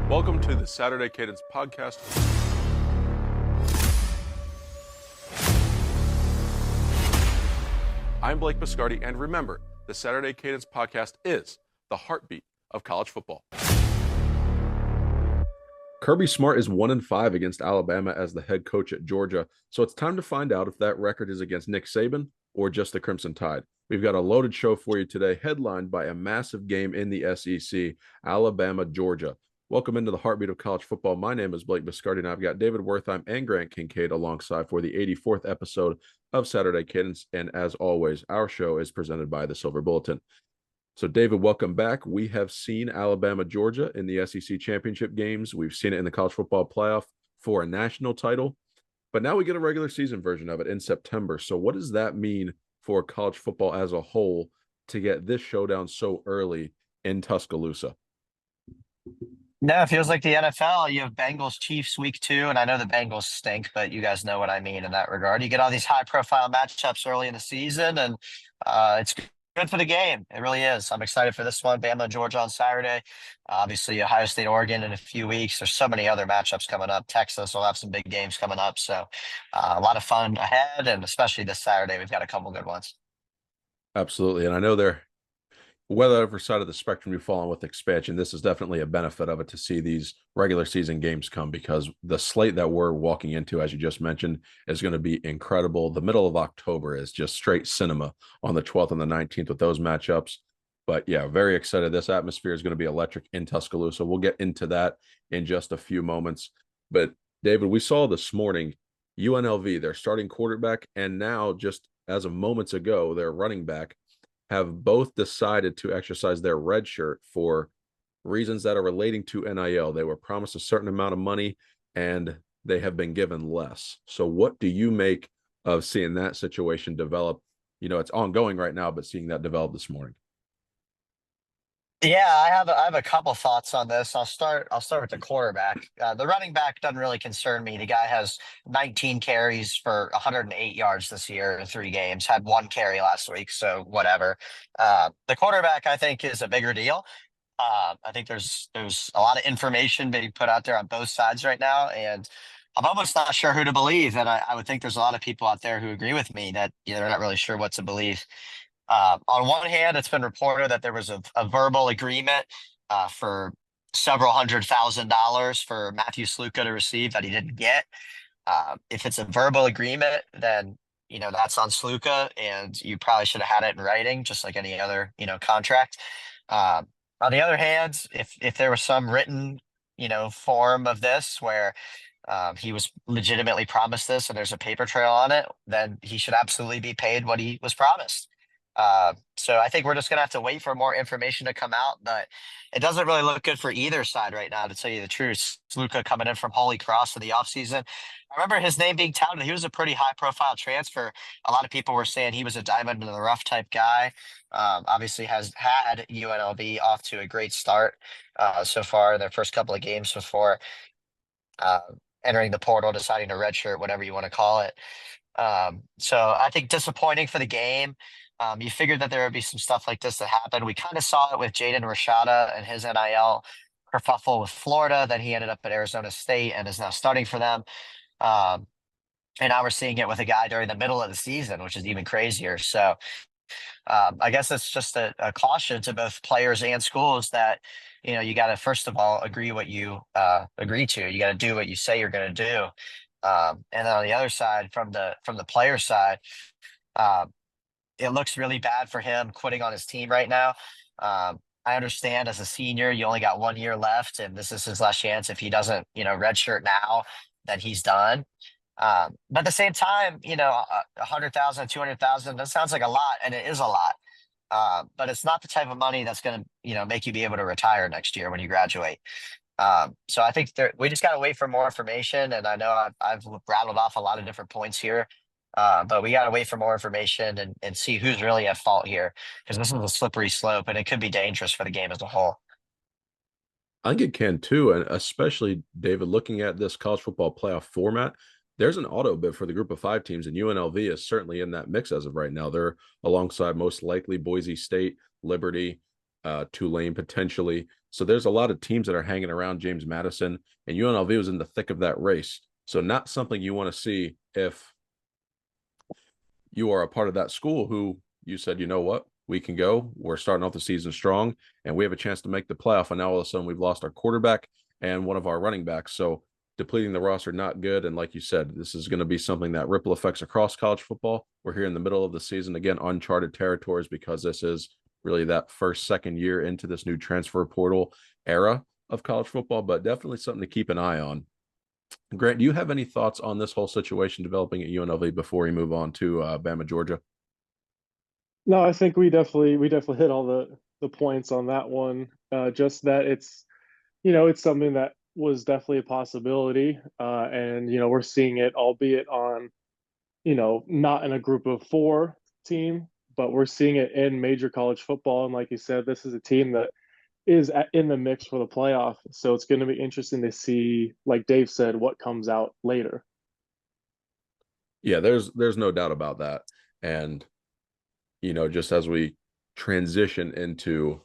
Welcome to the Saturday Cadence podcast. I'm Blake Biscardi, and remember, the Saturday Cadence podcast is the heartbeat of college football. Kirby Smart is 1-5 against Alabama as the head coach at Georgia, so it's time to find out if that record is against Nick Saban or just the Crimson Tide. We've got a loaded show for you today, headlined by a massive game in the SEC, Alabama, Georgia. Welcome into the heartbeat of college football. My name is Blake Biscardi, and I've got David Wertheim and Grant Kincaid alongside for the 84th episode of Saturday Cadence. And as always, our show is presented by the Silver Bulletin. So, David, welcome back. We have seen Alabama, Georgia in the SEC championship games. We've seen it in the college football playoff for a national title. But now we get a regular season version of it in September. So what does that mean for college football as a whole to get this showdown so early in Tuscaloosa? No, it feels like the NFL. You have Bengals Chiefs week 2, and I know the Bengals stink, but you guys know what I mean in that regard. You get all these high-profile matchups early in the season, and it's good for the game. It really is. I'm excited for this one. Bama and Georgia on Saturday. Obviously, Ohio State, Oregon in a few weeks. There's so many other matchups coming up. Texas will have some big games coming up, so a lot of fun ahead, and especially this Saturday, we've got a couple good ones. Absolutely, and I know they're whatever side of the spectrum you fall on with expansion, this is definitely a benefit of it to see these regular season games come, because the slate that we're walking into, as you just mentioned, is going to be incredible. The middle of October is just straight cinema on the 12th and the 19th with those matchups. But yeah, very excited. This atmosphere is going to be electric in Tuscaloosa. We'll get into that in just a few moments. But David, we saw this morning UNLV, their starting quarterback, and now just as of moments ago, their running back, have both decided to exercise their red shirt for reasons that are relating to NIL. They were promised a certain amount of money and they have been given less. So what do you make of seeing that situation develop? You know, it's ongoing right now, but seeing that develop this morning. Yeah, I have a couple thoughts on this. I'll start with the quarterback. The running back doesn't really concern me. The guy has 19 carries for 108 yards this year in 3 games. Had 1 carry last week, so whatever. The quarterback, I think, is a bigger deal. I think there's a lot of information being put out there on both sides right now, and I'm almost not sure who to believe. And I would think there's a lot of people out there who agree with me that they're not really sure what to believe. On one hand, it's been reported that there was a verbal agreement for several $100,000 for Matthew Sluka to receive that he didn't get. If it's a verbal agreement, then that's on Sluka, and you probably should have had it in writing, just like any other contract. On the other hand, if there was some written form of this where he was legitimately promised this and there's a paper trail on it, then he should absolutely be paid what he was promised. So I think we're just going to have to wait for more information to come out, but it doesn't really look good for either side right now, to tell you the truth. Sluka coming in from Holy Cross in the offseason. I remember his name being touted. He was a pretty high profile transfer. A lot of people were saying he was a diamond in the rough type guy. Obviously has had UNLV off to a great start so far in their first couple of games before entering the portal, deciding to redshirt, whatever you want to call it. So I think disappointing for the game. You figured that there would be some stuff like this that happened. We kind of saw it with Jaden Rashada and his NIL kerfuffle with Florida. Then he ended up at Arizona State and is now starting for them. And now we're seeing it with a guy during the middle of the season, which is even crazier. So I guess it's just a caution to both players and schools that, you got to, first of all, agree what you agree to. You got to do what you say you're going to do. And then on the other side, from the player side, it looks really bad for him quitting on his team right now. I understand as a senior, you only got 1 year left, and this is his last chance. If he doesn't, redshirt now, then he's done. But at the same time, 100,000, 200,000, that sounds like a lot, and it is a lot. But it's not the type of money that's going to, make you be able to retire next year when you graduate. So I think we just got to wait for more information. And I know I've rattled off a lot of different points here. But we got to wait for more information and see who's really at fault here, because this is a slippery slope and it could be dangerous for the game as a whole. I think it can too. And especially, David, looking at this college football playoff format, there's an auto bid for the group of 5 teams, and UNLV is certainly in that mix as of right now. They're alongside most likely Boise State, Liberty, Tulane potentially. So there's a lot of teams that are hanging around James Madison, and UNLV was in the thick of that race. So not something you want to see if you are a part of that school who you said, you know what, we can go. We're starting off the season strong, and we have a chance to make the playoff. And now all of a sudden, we've lost our quarterback and one of our running backs. So depleting the roster, not good. And like you said, this is going to be something that ripple effects across college football. We're here in the middle of the season, again, uncharted territories, because this is really that first, second year into this new transfer portal era of college football, but definitely something to keep an eye on. Grant, do you have any thoughts on this whole situation developing at UNLV before we move on to Bama, Georgia? No, I think we definitely hit all the points on that one. Just that it's something that was definitely a possibility, and we're seeing it, albeit on not in a group of four team, but we're seeing it in major college football. And like you said, this is a team that is in the mix for the playoff. So it's going to be interesting to see, like Dave said, what comes out later. Yeah, there's no doubt about that. And just as we transition into,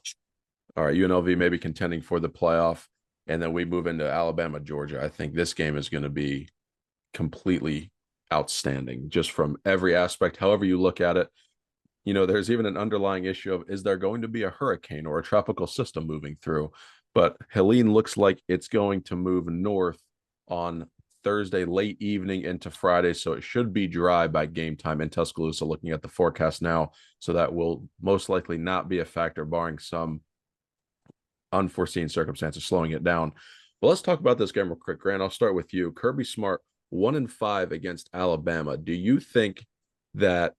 all right, UNLV maybe contending for the playoff, and then we move into Alabama, Georgia, I think this game is going to be completely outstanding just from every aspect, however you look at it. There's even an underlying issue of, is there going to be a hurricane or a tropical system moving through? But Helene looks like it's going to move north on Thursday late evening into Friday, so it should be dry by game time in Tuscaloosa, looking at the forecast now. So that will most likely not be a factor, barring some unforeseen circumstances slowing it down. But let's talk about this game real quick. Grant, I'll start with you. Kirby Smart, 1-5 against Alabama. Do you think that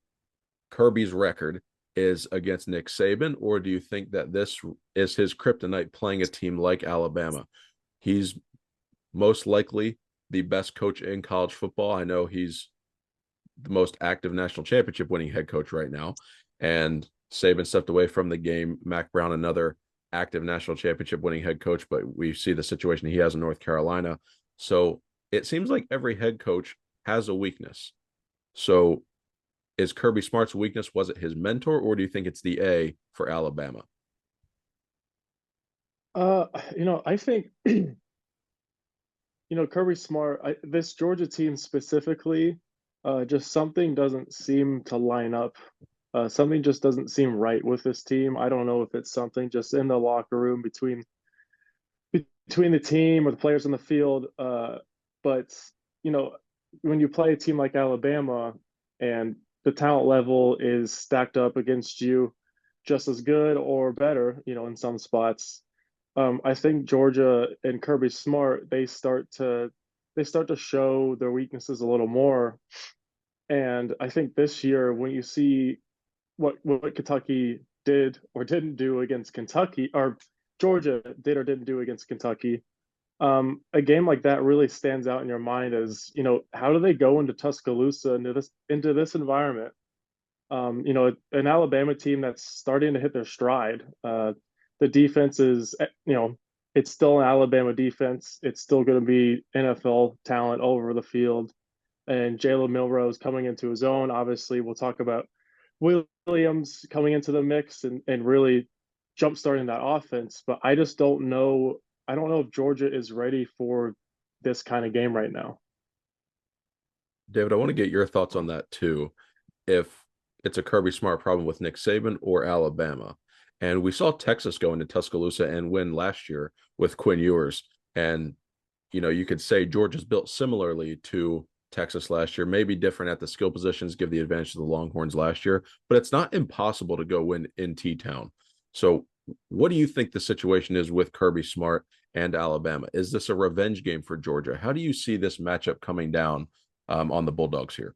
Kirby's record is against Nick Saban, or do you think that this is his kryptonite playing a team like Alabama? He's most likely the best coach in college football. I know he's the most active national championship winning head coach right now. And Saban stepped away from the game. Mac Brown, another active national championship winning head coach, but we see the situation he has in North Carolina. So it seems like every head coach has a weakness. So is Kirby Smart's weakness, was it his mentor, or do you think it's the A for Alabama? I think Kirby Smart, this Georgia team specifically, just something doesn't seem to line up. Something just doesn't seem right with this team. I don't know if it's something just in the locker room between the team or the players on the field. But you know, when you play a team like Alabama and the talent level is stacked up against you just as good or better, in some spots. I think Georgia and Kirby Smart, they start to show their weaknesses a little more. And I think this year, when you see what Kentucky did or didn't do against Kentucky, or Georgia did or didn't do against Kentucky, a game like that really stands out in your mind as, how do they go into Tuscaloosa, into this environment? An Alabama team that's starting to hit their stride. The defense is, it's still an Alabama defense. It's still going to be NFL talent all over the field. And Jalen Milrose coming into his own. Obviously, we'll talk about Williams coming into the mix and really jump starting that offense. But I just don't know. I don't know if Georgia is ready for this kind of game right now. David, I want to get your thoughts on that too. If it's a Kirby Smart problem with Nick Saban or Alabama. And we saw Texas go into Tuscaloosa and win last year with Quinn Ewers. And, you could say Georgia's built similarly to Texas last year, maybe different at the skill positions, give the advantage to the Longhorns last year, but it's not impossible to go win in T-Town. So what do you think the situation is with Kirby Smart and Alabama? Is this a revenge game for Georgia? How do you see this matchup coming down on the Bulldogs here?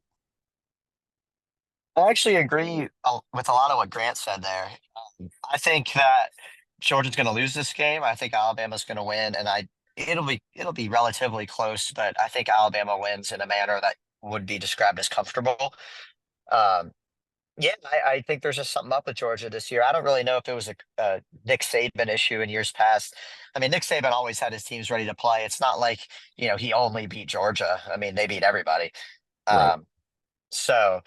I actually agree with a lot of what Grant said there. I think that Georgia's going to lose this game. I think Alabama's going to win, and it'll be relatively close, but I think Alabama wins in a manner that would be described as comfortable. Um, yeah, I think there's just something up with Georgia this year. I don't really know if it was a Nick Saban issue in years past. I mean, Nick Saban always had his teams ready to play. It's not like he only beat Georgia. I mean, they beat everybody. Right. Um, so,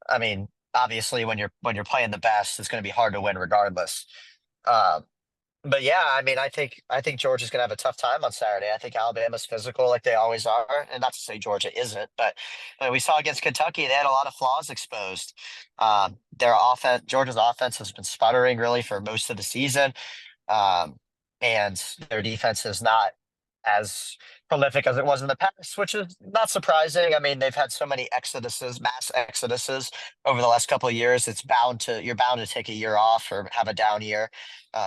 I mean, obviously, when you're playing the best, it's going to be hard to win regardless. Um, But yeah, I mean, I think Georgia's gonna have a tough time on Saturday. I think Alabama's physical like they always are, and not to say Georgia isn't, but we saw against Kentucky they had a lot of flaws exposed. Their offense, Georgia's offense has been sputtering really for most of the season, um, and their defense is not as prolific as it was in the past, which is not surprising. I mean, they've had so many exoduses, mass exoduses over the last couple of years. You're bound to take a year off or have a down year.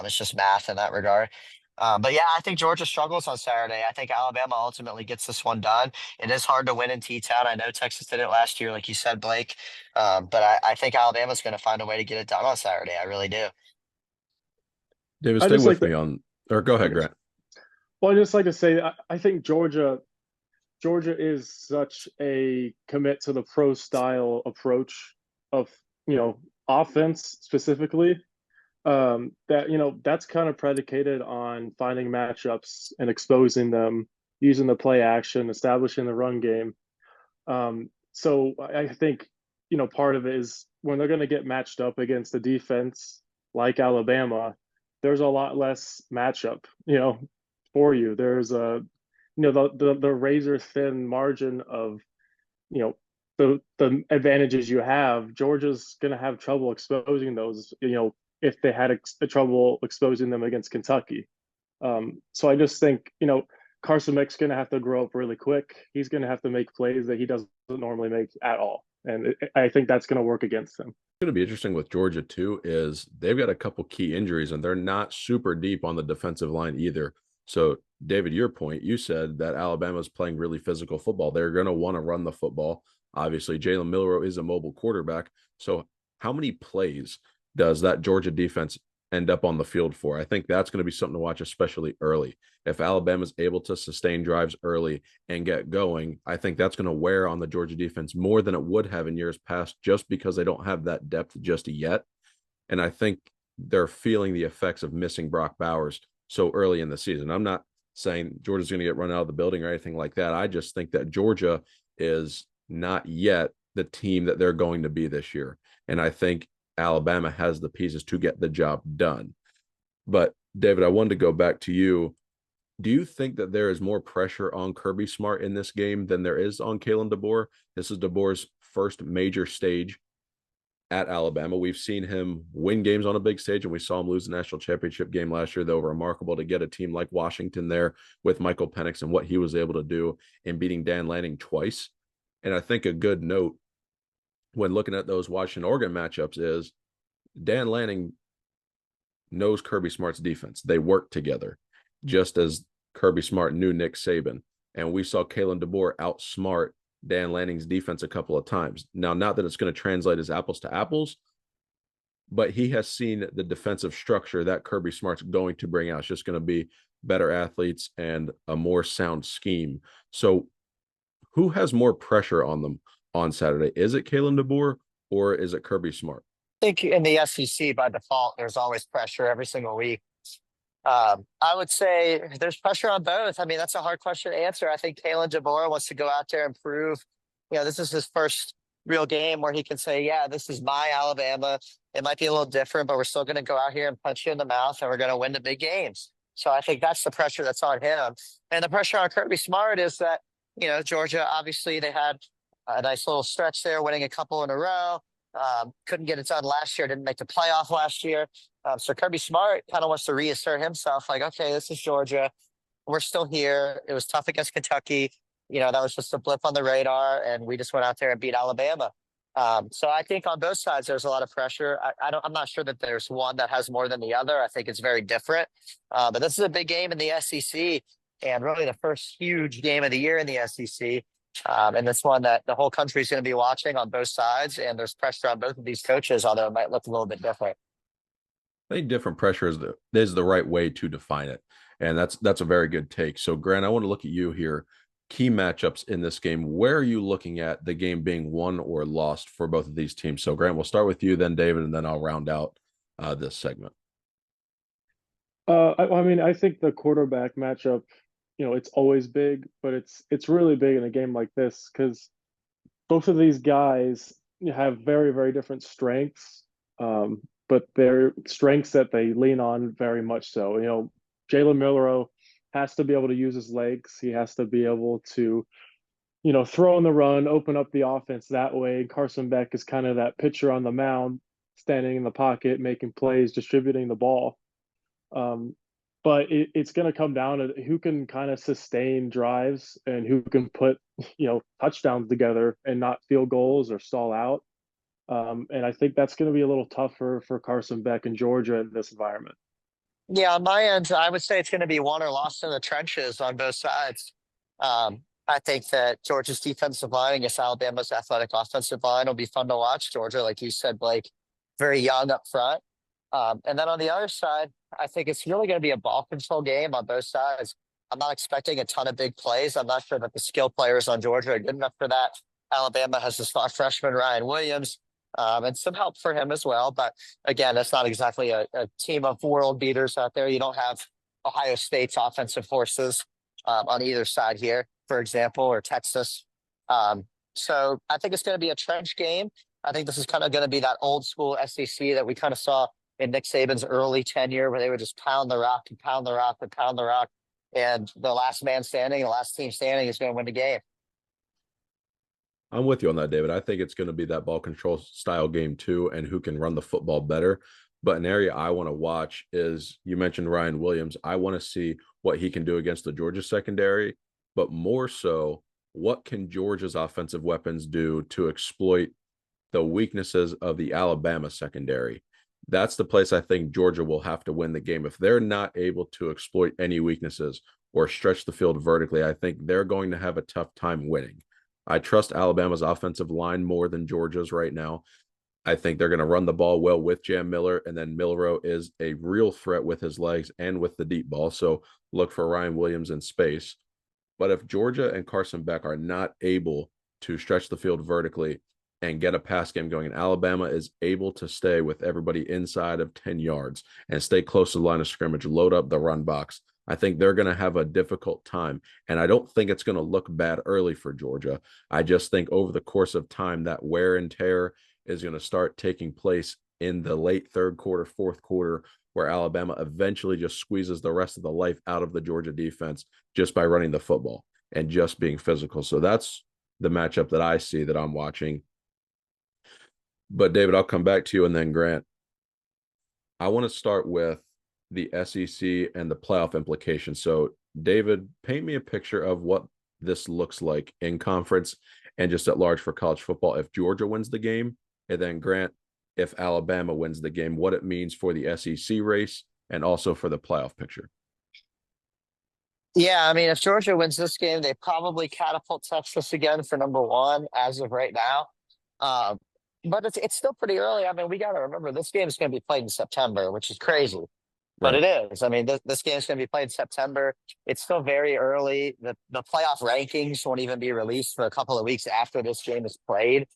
It's just math in that regard. But yeah, I think Georgia struggles on Saturday. I think Alabama ultimately gets this one done. It is hard to win in T-Town. I know Texas did it last year, like you said, Blake. But I think Alabama's going to find a way to get it done on Saturday. I really do. David, I stay just like with to, me on, or go ahead, okay. Grant. Well, I just like to say, I think Georgia is such a commit to the pro style approach of, offense specifically, that, that's kind of predicated on finding matchups and exposing them, using the play action, establishing the run game. So I think, part of it is when they're going to get matched up against a defense like Alabama, there's a lot less matchup, for you. There's the razor thin margin of, you know, the advantages you have. Georgia's going to have trouble exposing those, if they had trouble exposing them against Kentucky. So I just think, Carson Mick's going to have to grow up really quick. He's going to have to make plays that he doesn't normally make at all. And I think that's going to work against him. Going to be interesting with Georgia too is they've got a couple key injuries and they're not super deep on the defensive line either. So, David, your point, you said that Alabama's playing really physical football. They're going to want to run the football. Obviously, Jalen Milroe is a mobile quarterback. So, how many plays does that Georgia defense end up on the field for? I think that's going to be something to watch, especially early. If Alabama's able to sustain drives early and get going, I think that's going to wear on the Georgia defense more than it would have in years past, just because they don't have that depth just yet. And I think they're feeling the effects of missing Brock Bowers so early in the season. I'm not saying Georgia's going to get run out of the building or anything like that. I just think that Georgia is not yet the team that they're going to be this year. And I think Alabama has the pieces to get the job done. But David, I wanted to go back to you. Do you think that there is more pressure on Kirby Smart in this game than there is on Kalen DeBoer? This is DeBoer's first major stage at Alabama. We've seen him win games on a big stage, and we saw him lose the national championship game last year, though remarkable to get a team like Washington there with Michael Penix and what he was able to do in beating Dan Lanning twice. And I think a good note when looking at those Washington-Oregon matchups is Dan Lanning knows Kirby Smart's defense. They work together, just as Kirby Smart knew Nick Saban. And we saw Kalen DeBoer outsmart Dan Lanning's defense a couple of times. Now, not that it's going to translate as apples to apples, but he has seen the defensive structure that Kirby Smart's going to bring out. It's just going to be better athletes and a more sound scheme. So who has more pressure on them on Saturday? Is it Kalen DeBoer or is it Kirby Smart? I think in the SEC by default, there's always pressure every single week. I would say there's pressure on both. I mean, that's a hard question to answer. I think Kalen DeBoer wants to go out there and prove, this is his first real game where he can say, yeah, this is my Alabama. It might be a little different, but we're still going to go out here and punch you in the mouth and we're going to win the big games. So I think that's the pressure that's on him. And the pressure on Kirby Smart is that, Georgia, obviously they had a nice little stretch there, winning a couple in a row. Couldn't get it done last year, didn't make the playoff last year. So Kirby Smart kind of wants to reassert himself, like, okay, this is Georgia. We're still here. It was tough against Kentucky. That was just a blip on the radar, and we just went out there and beat Alabama. So I think on both sides, there's a lot of pressure. I'm not sure that there's one that has more than the other. I think it's very different. But this is a big game in the SEC, and really the first huge game of the year in the SEC. And it's one that the whole country is going to be watching on both sides, and there's pressure on both of these coaches, although it might look a little bit different. I think different pressure is the right way to define it. And that's a very good take. So, Grant, I want to look at you here. Key matchups in this game. Where are you looking at the game being won or lost for both of these teams? So, Grant, we'll start with you, then David, and then I'll round out this segment. I think the quarterback matchup, it's always big, but it's really big in a game like this because both of these guys have very, very different strengths. but they're strengths that they lean on very much so. You know, Jalen Milroe has to be able to use his legs. He has to be able to, you know, throw in the run, open up the offense that way. Carson Beck is kind of that pitcher on the mound, standing in the pocket, making plays, distributing the ball. But it's going to come down to who can kind of sustain drives and who can put, you know, touchdowns together and not field goals or stall out. And I think that's going to be a little tougher for Carson Beck and Georgia in this environment. Yeah, on my end, I would say it's going to be won or lost in the trenches on both sides. I think that Georgia's defensive line against Alabama's athletic offensive line will be fun to watch. Georgia, like you said, Blake, very young up front. And then on the other side, I think it's really going to be a ball control game on both sides. I'm not expecting a ton of big plays. I'm not sure that the skill players on Georgia are good enough for that. Alabama has this freshman, Ryan Williams, and some help for him as well. But again, it's not exactly a team of world beaters out there. You don't have Ohio State's offensive forces on either side here, for example, or Texas. So I think it's going to be a trench game. I think this is kind of going to be that old school SEC that we kind of saw in Nick Saban's early tenure, where they would just pound the rock and pound the rock and pound the rock. And the last man standing, the last team standing is going to win the game. I'm with you on that, David. I think it's going to be that ball control style game too, and who can run the football better. But an area I want to watch is, you mentioned Ryan Williams. I want to see what he can do against the Georgia secondary, but more so, what can Georgia's offensive weapons do to exploit the weaknesses of the Alabama secondary? That's the place I think Georgia will have to win the game. If they're not able to exploit any weaknesses or stretch the field vertically, I think they're going to have a tough time winning. I trust Alabama's offensive line more than Georgia's right now. I think they're going to run the ball well with Jam Miller, and then Milroe is a real threat with his legs and with the deep ball. So look for Ryan Williams in space. But if Georgia and Carson Beck are not able to stretch the field vertically and get a pass game going, and Alabama is able to stay with everybody inside of 10 yards and stay close to the line of scrimmage, load up the run box, I think they're going to have a difficult time. And I don't think it's going to look bad early for Georgia. I just think over the course of time, that wear and tear is going to start taking place in the late third quarter, fourth quarter, where Alabama eventually just squeezes the rest of the life out of the Georgia defense just by running the football and just being physical. So that's the matchup that I see that I'm watching. But David, I'll come back to you, and then Grant. I want to start with the SEC and the playoff implications. So David, paint me a picture of what this looks like in conference and just at large for college football if Georgia wins the game, and then Grant, if Alabama wins the game, what it means for the SEC race and also for the playoff picture. Yeah, I mean, if Georgia wins this game, they probably catapult Texas again for number one as of right now. But it's still pretty early. I mean, we got to remember this game is going to be played in September, which is crazy. But Right. it is. I mean, this game is going to be played in September. It's still very early. The playoff rankings won't even be released for a couple of weeks after this game is played.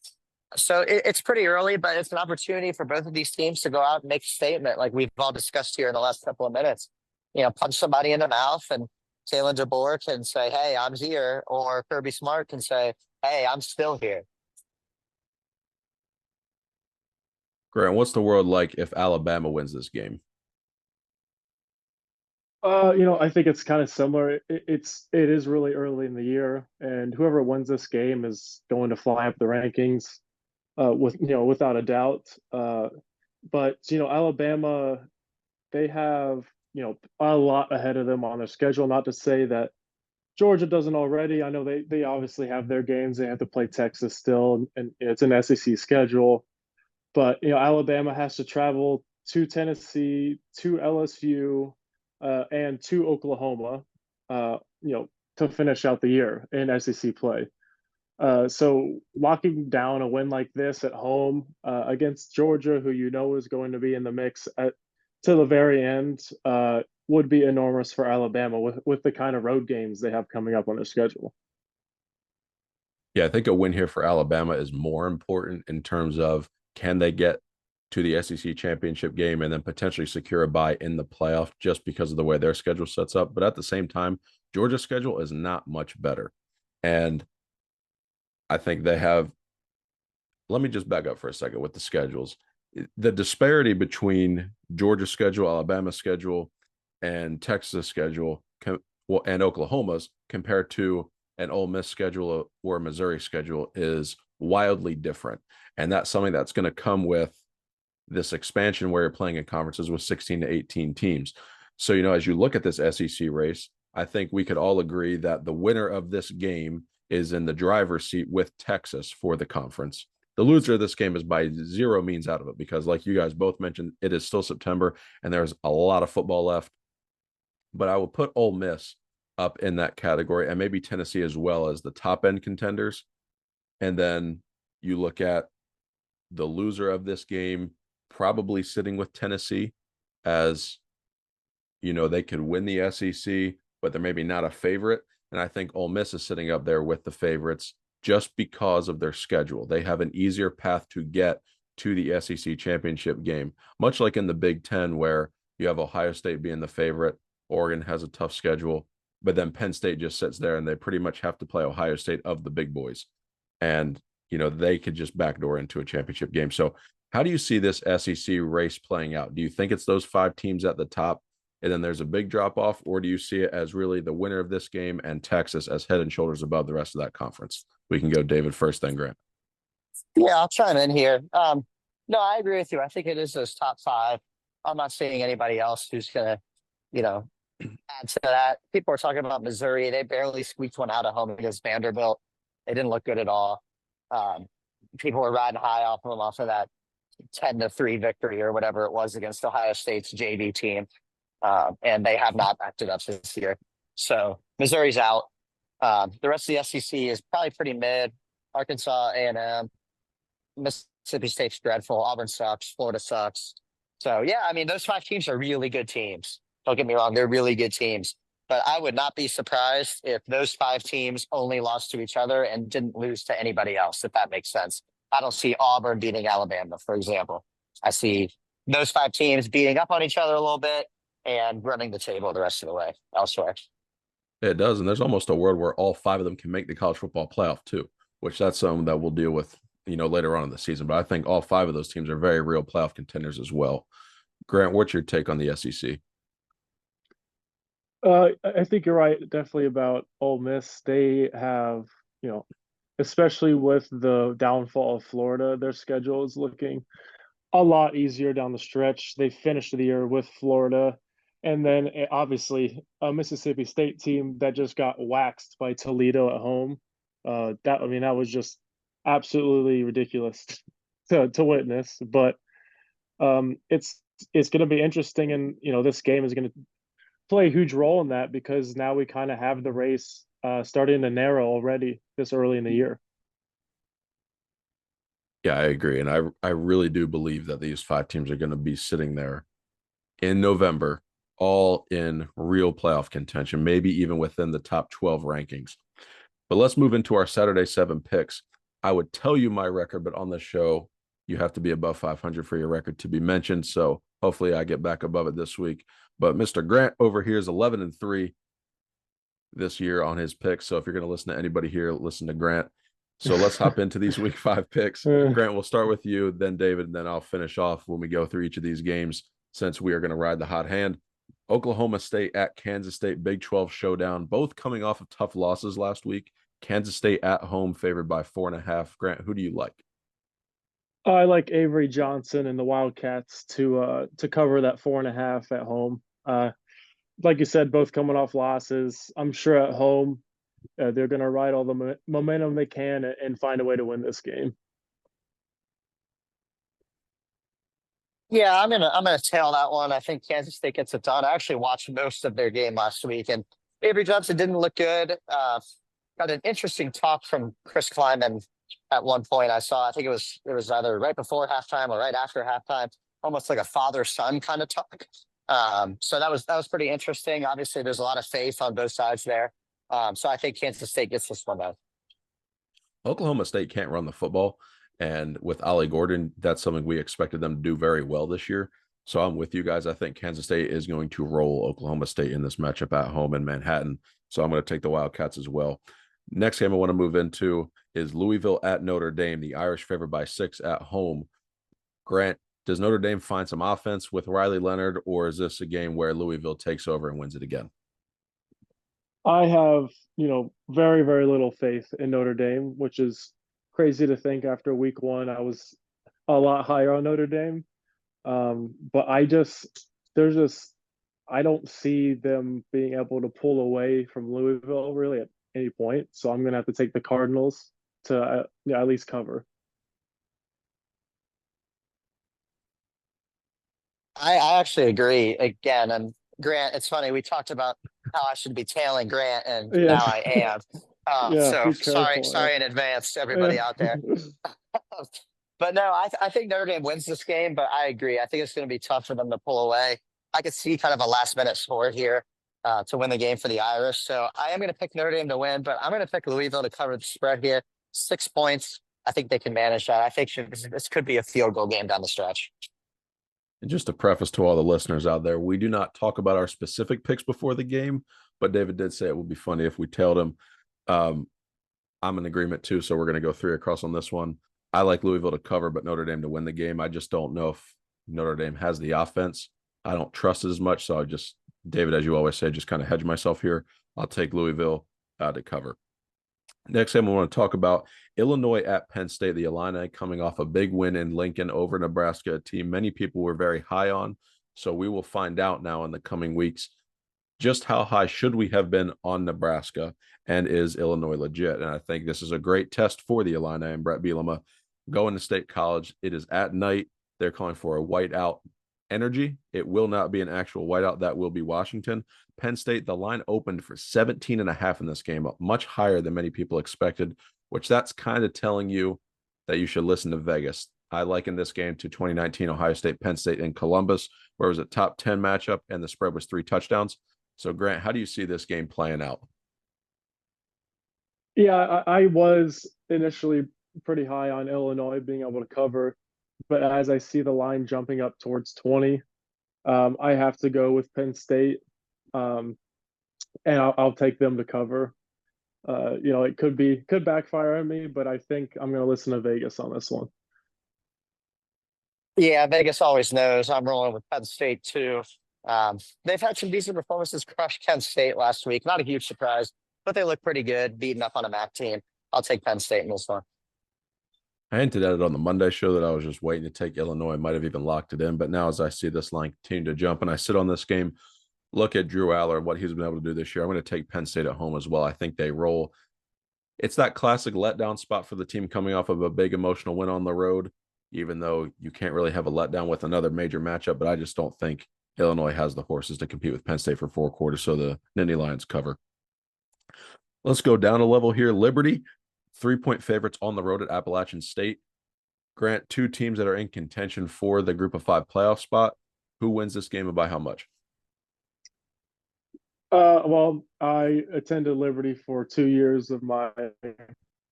So it's pretty early, but it's an opportunity for both of these teams to go out and make a statement, like we've all discussed here in the last couple of minutes. You know, punch somebody in the mouth, and Kalen DeBoer can say, "Hey, I'm here," or Kirby Smart can say, "Hey, I'm still here." Grant, what's the world like if Alabama wins this game? You know, I think it's kind of similar. It is really early in the year, and whoever wins this game is going to fly up the rankings, without a doubt. But you know, Alabama, they have, you know, a lot ahead of them on their schedule. Not to say that Georgia doesn't already. I know they obviously have their games. They have to play Texas still, and it's an SEC schedule. But you know, Alabama has to travel to Tennessee, to LSU, and to Oklahoma, to finish out the year in SEC play. So locking down a win like this at home against Georgia, who you know is going to be in the mix to the very end, would be enormous for Alabama with the kind of road games they have coming up on their schedule. Yeah, I think a win here for Alabama is more important in terms of, can they get to the SEC championship game and then potentially secure a bye in the playoff just because of the way their schedule sets up. But at the same time, Georgia's schedule is not much better. And I think they have, let me just back up for a second with the schedules. the disparity between Georgia's schedule, Alabama's schedule, and Texas' schedule, and Oklahoma's compared to an Ole Miss schedule or Missouri schedule is wildly different. And that's something that's going to come with this expansion where you're playing in conferences with 16 to 18 teams. So, as you look at this SEC race, I think we could all agree that the winner of this game is in the driver's seat with Texas for the conference. The loser of this game is by zero means out of it because, like you guys both mentioned, it is still September and there's a lot of football left. But I will put Ole Miss up in that category and maybe Tennessee as well as the top end contenders. And then you look at the loser of this game probably sitting with Tennessee as, they could win the SEC, but they're maybe not a favorite. And I think Ole Miss is sitting up there with the favorites just because of their schedule. They have an easier path to get to the SEC championship game, much like in the Big Ten, where you have Ohio State being the favorite. Oregon has a tough schedule, but then Penn State just sits there and they pretty much have to play Ohio State of the big boys. And, they could just backdoor into a championship game. So how do you see this SEC race playing out? Do you think it's those 5 teams at the top and then there's a big drop off, or do you see it as really the winner of this game and Texas as head and shoulders above the rest of that conference? We can go David first, then Grant. Yeah, I'll chime in here. No, I agree with you. I think it is those top 5. I'm not seeing anybody else who's going to, add to that. People are talking about Missouri. They barely squeaked one out at home against Vanderbilt. They didn't look good at all. People were riding high off of them off of that 10-3 victory or whatever it was against Ohio State's JV team. And they have not backed it up this year. So Missouri's out. The rest of the SEC is probably pretty mid. Arkansas, A&M, Mississippi State's dreadful. Auburn sucks. Florida sucks. So, yeah, I mean, those 5 teams are really good teams. Don't get me wrong. They're really good teams. But I would not be surprised if those 5 teams only lost to each other and didn't lose to anybody else, if that makes sense. I don't see Auburn beating Alabama, for example. I see those 5 teams beating up on each other a little bit and running the table the rest of the way elsewhere. It does. And there's almost a world where all 5 of them can make the college football playoff too, which that's something that we'll deal with, later on in the season. But I think all 5 of those teams are very real playoff contenders as well. Grant, what's your take on the SEC? I think you're right, definitely about Ole Miss. They have, especially with the downfall of Florida, their schedule is looking a lot easier down the stretch. They finished the year with Florida, and then obviously a Mississippi State team that just got waxed by Toledo at home. That was just absolutely ridiculous to witness. But it's going to be interesting, and this game is going to play a huge role in that because now we kind of have the race starting to narrow already this early in the year. Yeah, I agree. And I really do believe that these 5 teams are going to be sitting there in November, all in real playoff contention, maybe even within the top 12 rankings. But let's move into our Saturday 7 picks. I would tell you my record, but on the show, you have to be above 500 for your record to be mentioned. So hopefully I get back above it this week. But Mr. Grant over here is 11-3 this year on his picks. So if you're going to listen to anybody here, listen to Grant. So let's hop into these week 5 picks. Grant, we'll start with you, then David, and then I'll finish off when we go through each of these games since we are going to ride the hot hand. Oklahoma State at Kansas State, Big 12 showdown, both coming off of tough losses last week. Kansas State at home favored by 4.5. Grant, who do you like? I like Avery Johnson and the Wildcats to cover that 4.5 at home. Like you said, both coming off losses. I'm sure at home they're going to ride all the momentum they can and find a way to win this game. Yeah, I'm gonna tail that one. I think Kansas State gets it done. I actually watched most of their game last week, and Avery Johnson didn't look good. Got an interesting talk from Chris Kleiman at one point. I think it was either right before halftime or right after halftime, almost like a father-son kind of talk. So that was pretty interesting. Obviously, there's a lot of faith on both sides there. So I think Kansas State gets this one done. Oklahoma State can't run the football. And with Ollie Gordon, that's something we expected them to do very well this year. So I'm with you guys. I think Kansas State is going to roll Oklahoma State in this matchup at home in Manhattan. So I'm going to take the Wildcats as well. Next game I want to move into is Louisville at Notre Dame. The Irish favored by 6 at home. Grant, Does Notre Dame find some offense with Riley Leonard, or is this a game where Louisville takes over and wins it again? I have, very, very little faith in Notre Dame, which is crazy to think after week one. I was a lot higher on Notre Dame. But I don't see them being able to pull away from Louisville really at any point. So I'm going to have to take the Cardinals to at least cover. I actually agree again. And Grant, it's funny. We talked about how I should be tailing Grant, and Yeah. now I am. Yeah, So be careful, sorry in advance to everybody out there. But no, I think Notre Dame wins this game, but I agree. I think it's going to be tough for them to pull away. I could see kind of a last minute score here to win the game for the Irish. So I am going to pick Notre Dame to win, but I'm going to pick Louisville to cover the spread here. 6 points. I think they can manage that. I think this could be a field goal game down the stretch. And just to preface to all the listeners out there, we do not talk about our specific picks before the game, but David did say it would be funny if we tailed him. I'm in agreement too, so we're going to go 3 across on this one. I like Louisville to cover, but Notre Dame to win the game. I just don't know if Notre Dame has the offense. I don't trust it as much, so David, as you always say, just kind of hedge myself here. I'll take Louisville to cover. Next game, we want to talk about Illinois at Penn State. The Illini coming off a big win in Lincoln over Nebraska, a team many people were very high on. So we will find out now in the coming weeks just how high should we have been on Nebraska, and is Illinois legit? And I think this is a great test for the Illini and Brett Bielema going to State College. It is at night. They're calling for a whiteout energy. It will not be an actual whiteout. That will be Washington. Penn State, the line opened for 17.5 in this game, much higher than many people expected, which that's kind of telling you that you should listen to Vegas. I liken this game to 2019 Ohio State, Penn State in Columbus, where it was a top 10 matchup and the spread was 3 touchdowns. So, Grant, how do you see this game playing out? Yeah, I was initially pretty high on Illinois being able to cover, but as I see the line jumping up towards 20, I have to go with Penn State, and I'll take them to cover. It could backfire on me, but I think I'm going to listen to Vegas on this one. Yeah, Vegas always knows. I'm rolling with Penn State too. They've had some decent performances, crushed Kent State last week. Not a huge surprise, but they look pretty good, beating up on a MAC team. I'll take Penn State in this one. I hinted at it on the Monday show that I was just waiting to take Illinois. I might have even locked it in, but now as I see this line continue to jump and I sit on this game, look at Drew Aller, what he's been able to do this year, I'm going to take Penn State at home as well. I think they roll. It's that classic letdown spot for the team coming off of a big emotional win on the road, even though you can't really have a letdown with another major matchup, but I just don't think Illinois has the horses to compete with Penn State for 4 quarters, so the Nittany Lions cover. Let's go down a level here. Liberty, 3-point favorites on the road at Appalachian State. Grant, 2 teams that are in contention for the Group of 5 playoff spot. Who wins this game and by how much? Well, I attended Liberty for 2 years of my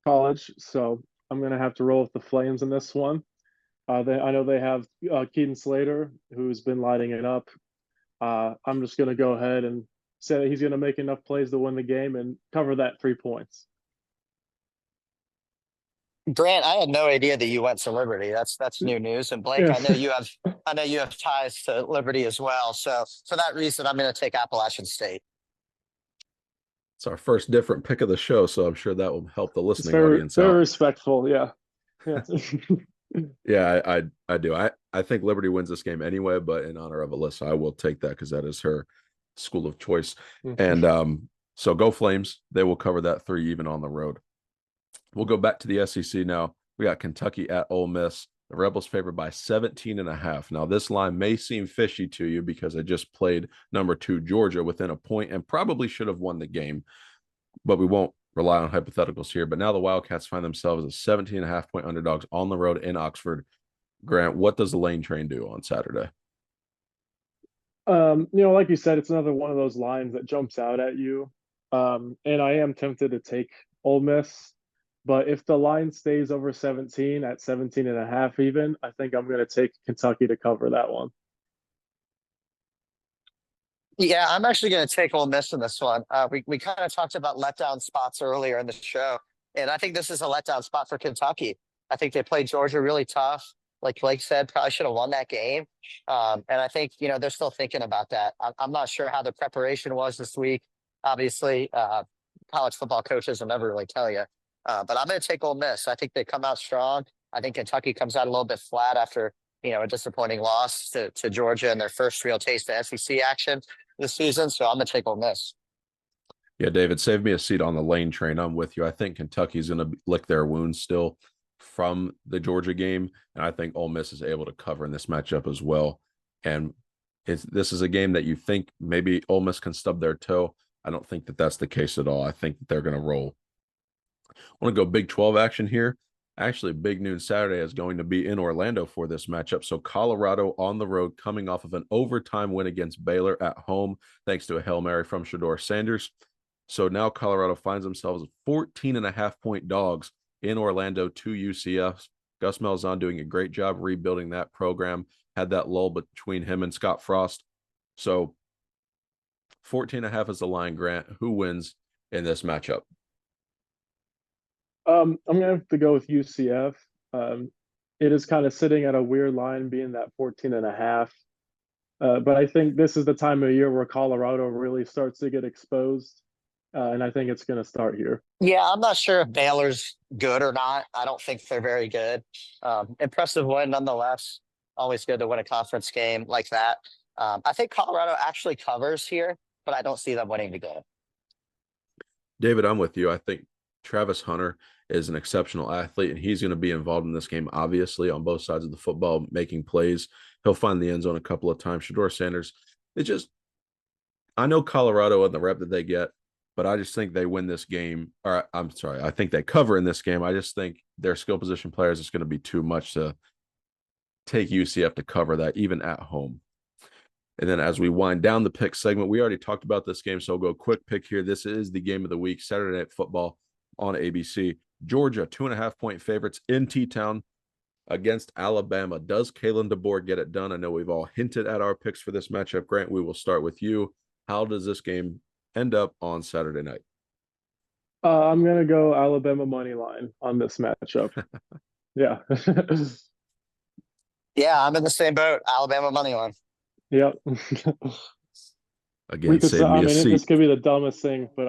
college, so I'm going to have to roll with the Flames in this one. I know they have Keaton Slater, who's been lighting it up. I'm just going to go ahead and say that he's going to make enough plays to win the game and cover that 3 points. Grant, I had no idea that you went to Liberty. That's new news. And Blake, Yeah. I know you have ties to Liberty as well. So for that reason, I'm going to take Appalachian State. It's our first different pick of the show, so I'm sure that will help the listening audience very out. respectful, yeah. Yeah, I do. I think Liberty wins this game anyway, but in honor of Alyssa, I will take that because that is her school of choice. And so go Flames. They will cover that 3 even on the road. We'll go back to the SEC now. We got Kentucky at Ole Miss. The Rebels favored by 17.5. Now, this line may seem fishy to you because I just played number 2 Georgia within a point and probably should have won the game, but we won't rely on hypotheticals here. But now the Wildcats find themselves as 17.5-point underdogs on the road in Oxford. Grant, what does the Lane Train do on Saturday? Like you said, it's another one of those lines that jumps out at you. And I am tempted to take Ole Miss. But if the line stays over 17 at 17.5 even, I think I'm going to take Kentucky to cover that one. Yeah, I'm actually going to take Ole Miss in this one. We kind of talked about letdown spots earlier in the show, and I think this is a letdown spot for Kentucky. I think they played Georgia really tough. like Blake said, probably should have won that game. And I think, they're still thinking about that. I'm not sure how the preparation was this week. Obviously, college football coaches will never really tell you. But I'm going to take Ole Miss. I think they come out strong. I think Kentucky comes out a little bit flat after, a disappointing loss to Georgia in their first real taste of SEC action this season. So I'm going to take Ole Miss. Yeah, David, save me a seat on the lane train. I'm with you. I think Kentucky's going to lick their wounds still from the Georgia game, and I think Ole Miss is able to cover in this matchup as well. And this is a game that you think maybe Ole Miss can stub their toe. I don't think that that's the case at all. I think that they're going to roll. I want to go Big 12 action here. Actually, Big Noon Saturday is going to be in Orlando for this matchup. So Colorado on the road coming off of an overtime win against Baylor at home, thanks to a Hail Mary from Shedeur Sanders. So now Colorado finds themselves 14.5-point dogs in Orlando to UCF. Gus Malzahn doing a great job rebuilding that program. Had that lull between him and Scott Frost. So 14.5 is the line, Grant. Who wins in this matchup? I'm gonna have to go with UCF. It is kind of sitting at a weird line, being that 14.5. But I think this is the time of year where Colorado really starts to get exposed. And I think it's going to start here. Yeah, I'm not sure if Baylor's good or not. I don't think they're very good. Impressive win nonetheless. Always good to win a conference game like that. I think Colorado actually covers here, but I don't see them winning the game. David, I'm with you. I think Travis Hunter is an exceptional athlete, and he's going to be involved in this game, obviously, on both sides of the football, making plays. He'll find the end zone a couple of times. Shedeur Sanders, I know Colorado and the rep that they get, but I just think they win this game. Or I'm sorry, I think they cover in this game. I just think their skill position players is going to be too much to take UCF to cover that, even at home. And then as we wind down the pick segment, we already talked about this game, so I'll go quick pick here. This is the game of the week, Saturday Night Football on ABC. Georgia, 2.5-point favorites in T-Town against Alabama. Does Kalen DeBoer get it done? I know we've all hinted at our picks for this matchup. Grant, we will start with you. How does this game end up on Saturday night? I'm going to go Alabama money line on this matchup. Yeah. Yeah, I'm in the same boat. Alabama money line. Yep. Again, save me a seat. This could be the dumbest thing, but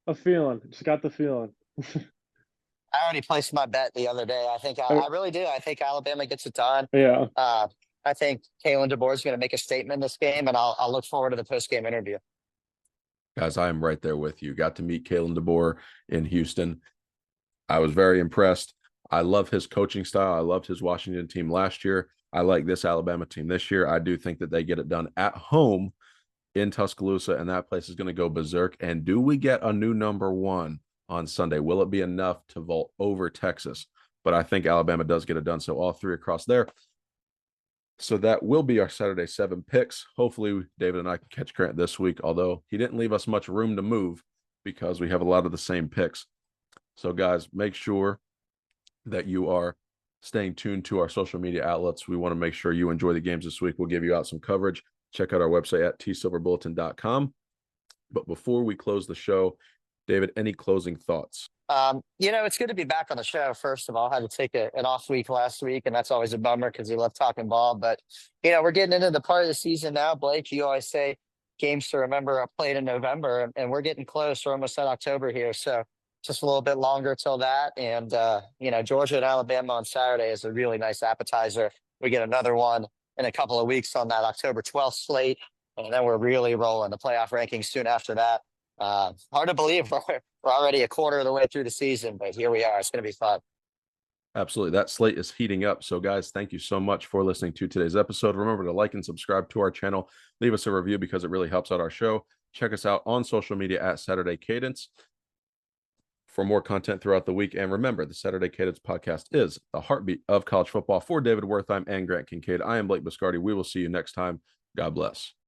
a feeling. Just got the feeling. I already placed my bet the other day. I think I really do. I think Alabama gets it done. Yeah. I think Kalen DeBoer is going to make a statement in this game, and I'll look forward to the post-game interview. Guys, I am right there with you. Got to meet Kalen DeBoer in Houston. I was very impressed. I love his coaching style. I loved his Washington team last year. I like this Alabama team this year. I do think that they get it done at home in Tuscaloosa, and that place is going to go berserk. And do we get a new number one on Sunday? Will it be enough to vault over Texas? But I think Alabama does get it done. So all three across there. So that will be our Saturday 7 picks. Hopefully, David and I can catch Grant this week, although he didn't leave us much room to move because we have a lot of the same picks. So, guys, make sure that you are staying tuned to our social media outlets. We want to make sure you enjoy the games this week. We'll give you out some coverage. Check out our website at tsilverbulletin.com. But before we close the show, David, any closing thoughts? It's good to be back on the show. First of all, I had to take an off week last week, and that's always a bummer because we love talking ball. But, we're getting into the part of the season now. Blake, you always say games to remember are played in November, and we're getting close. We're almost at October here. So just a little bit longer till that. And, Georgia and Alabama on Saturday is a really nice appetizer. We get another one in a couple of weeks on that October 12th slate. And then we're really rolling the playoff rankings soon after that. Hard to believe we're already a quarter of the way through the season, but here we are. It's going to be fun. Absolutely. That slate is heating up. So, guys, thank you so much for listening to today's episode. Remember to like and subscribe to our channel. Leave us a review because it really helps out our show. Check us out on social media at Saturday Cadence for more content throughout the week. And remember, the Saturday Cadence podcast is the heartbeat of college football. For David Wertheim and Grant Kincaid, I am Blake Biscardi. We will see you next time. God bless.